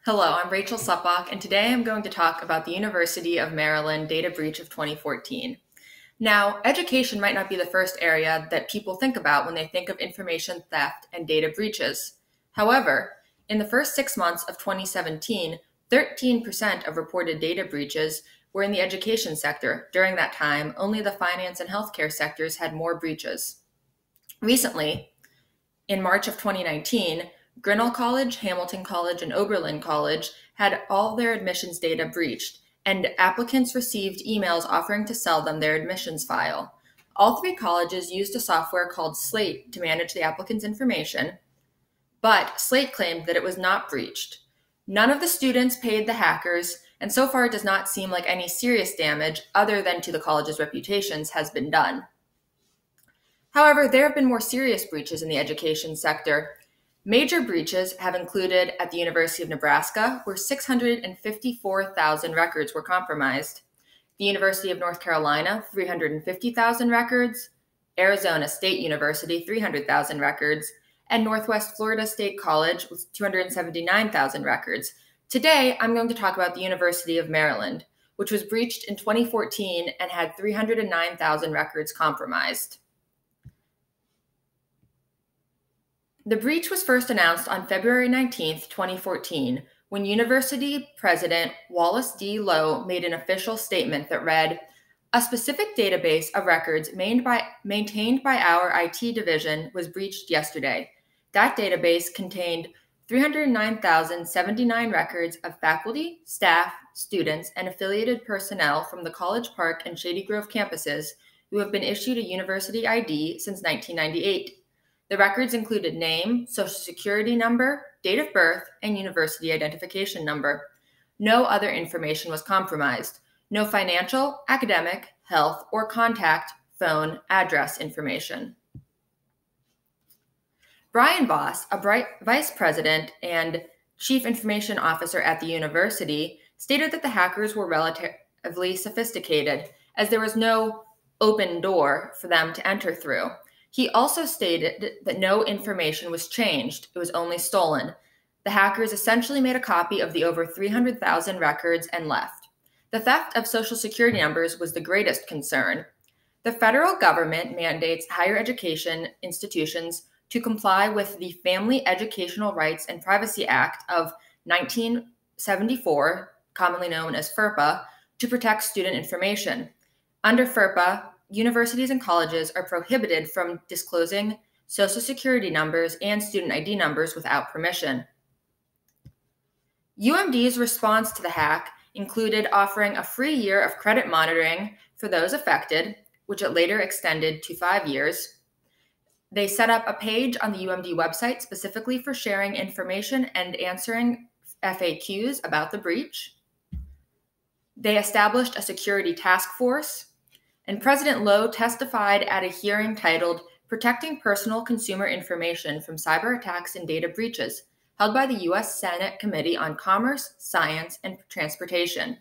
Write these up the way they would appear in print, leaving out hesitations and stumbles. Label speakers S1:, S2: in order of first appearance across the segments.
S1: Hello, I'm Rachel Supbach, and today I'm going to talk about the University of Maryland data breach of 2014. Now, education might not be the first area that people think about when they think of information theft and data breaches. However, in the first 6 months of 2017, 13% of reported data breaches were in the education sector. During that time, only the finance and healthcare sectors had more breaches. Recently, in March of 2019, Grinnell College, Hamilton College, and Oberlin College had all their admissions data breached, and applicants received emails offering to sell them their admissions file. All three colleges used a software called Slate to manage the applicant's information, but Slate claimed that it was not breached. None of the students paid the hackers, and so far it does not seem like any serious damage, other than to the college's reputations, has been done. However, there have been more serious breaches in the education sector. Major breaches have included at the University of Nebraska, where 654,000 records were compromised, the University of North Carolina, 350,000 records, Arizona State University, 300,000 records, and Northwest Florida State College with 279,000 records. Today, I'm going to talk about the University of Maryland, which was breached in 2014 and had 309,000 records compromised. The breach was first announced on February 19, 2014, when University President Wallace D. Lowe made an official statement that read, "A specific database of records maintained by our IT division was breached yesterday. That database contained 309,079 records of faculty, staff, students, and affiliated personnel from the College Park and Shady Grove campuses who have been issued a university ID since 1998. The records included name, social security number, date of birth, and university identification number. No other information was compromised. No financial, academic, health, or contact, phone, address information." Brian Boss, a vice president and chief information officer at the university, stated that the hackers were relatively sophisticated, as there was no open door for them to enter through. He also stated that no information was changed, it was only stolen. The hackers essentially made a copy of the over 300,000 records and left. The theft of social security numbers was the greatest concern. The federal government mandates higher education institutions to comply with the Family Educational Rights and Privacy Act of 1974, commonly known as FERPA, to protect student information. Under FERPA, universities and colleges are prohibited from disclosing social security numbers and student ID numbers without permission. UMD's response to the hack included offering a free year of credit monitoring for those affected, which it later extended to 5 years. They set up a page on the UMD website specifically for sharing information and answering FAQs about the breach. They established a security task force, and President Lowe testified at a hearing titled "Protecting Personal Consumer Information from Cyber Attacks and Data Breaches," held by the U.S. Senate Committee on Commerce, Science, and Transportation.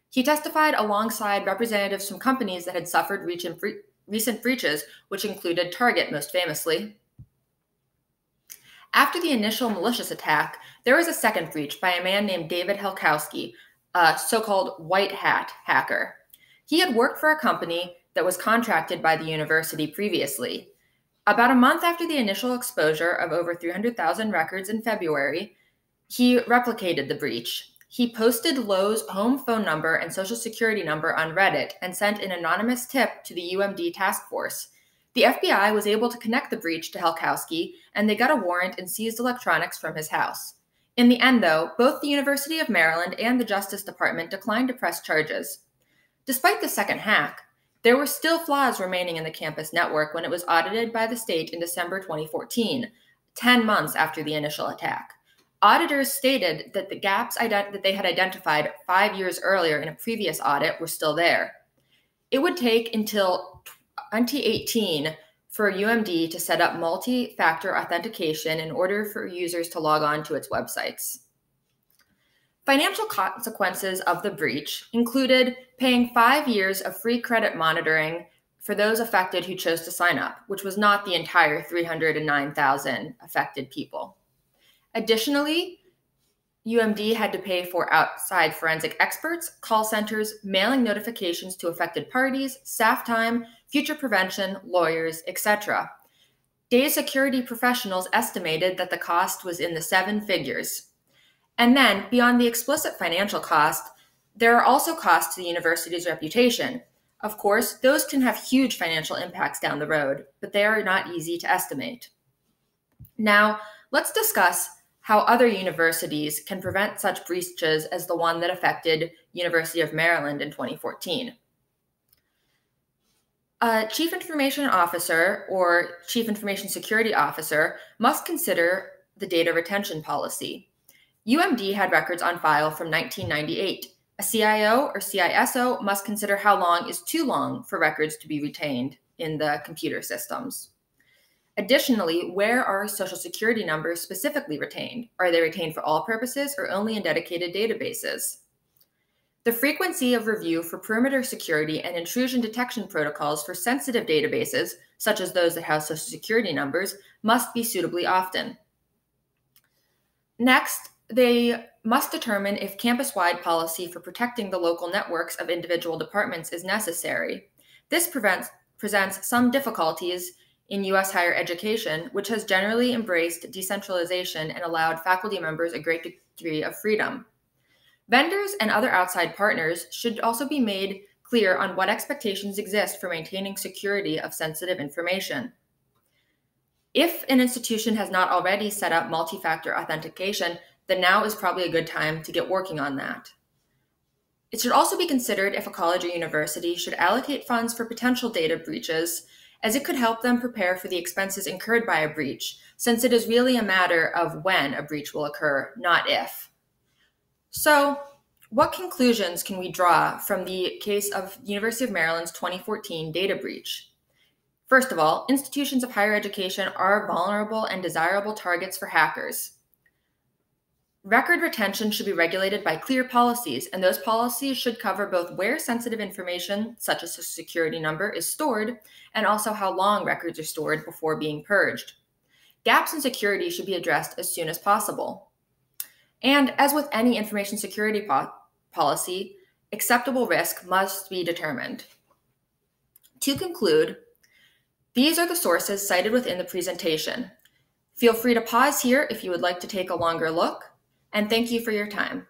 S1: He testified alongside representatives from companies that had suffered recent breaches, which included Target most famously. After the initial malicious attack, there was a second breach by a man named David Helkowski, a so-called white hat hacker. He had worked for a company that was contracted by the university previously. About a month after the initial exposure of over 300,000 records in February, he replicated the breach. He posted Lowe's home phone number and social security number on Reddit and sent an anonymous tip to the UMD task force. The FBI was able to connect the breach to Helkowski, and they got a warrant and seized electronics from his house. In the end, though, both the University of Maryland and the Justice Department declined to press charges. Despite the second hack, there were still flaws remaining in the campus network when it was audited by the state in December 2014, 10 months after the initial attack. Auditors stated that the gaps that they had identified 5 years earlier in a previous audit were still there. It would take until 2018 for UMD to set up multi-factor authentication in order for users to log on to its websites. Financial consequences of the breach included paying 5 years of free credit monitoring for those affected who chose to sign up, which was not the entire 309,000 affected people. Additionally, UMD had to pay for outside forensic experts, call centers, mailing notifications to affected parties, staff time, future prevention, lawyers, etc. Data security professionals estimated that the cost was in the seven figures. And then, beyond the explicit financial cost, there are also costs to the university's reputation. Of course, those can have huge financial impacts down the road, but they are not easy to estimate. Now, let's discuss how other universities can prevent such breaches as the one that affected University of Maryland in 2014. A Chief Information Officer or Chief Information Security Officer must consider the data retention policy. UMD had records on file from 1998. A CIO or CISO must consider how long is too long for records to be retained in the computer systems. Additionally, where are Social Security numbers specifically retained? Are they retained for all purposes or only in dedicated databases? The frequency of review for perimeter security and intrusion detection protocols for sensitive databases, such as those that have Social Security numbers, must be suitably often. Next, they must determine if campus-wide policy for protecting the local networks of individual departments is necessary. This presents some difficulties in U.S. higher education, which has generally embraced decentralization and allowed faculty members a great degree of freedom. Vendors and other outside partners should also be made clear on what expectations exist for maintaining security of sensitive information. If an institution has not already set up multi-factor authentication, then now is probably a good time to get working on that. It should also be considered if a college or university should allocate funds for potential data breaches, as it could help them prepare for the expenses incurred by a breach, since it is really a matter of when a breach will occur, not if. So, what conclusions can we draw from the case of University of Maryland's 2014 data breach? First of all, institutions of higher education are vulnerable and desirable targets for hackers. Record retention should be regulated by clear policies, and those policies should cover both where sensitive information, such as a security number, is stored, and also how long records are stored before being purged. Gaps in security should be addressed as soon as possible. And as with any information security policy, acceptable risk must be determined. To conclude, these are the sources cited within the presentation. Feel free to pause here if you would like to take a longer look, and thank you for your time.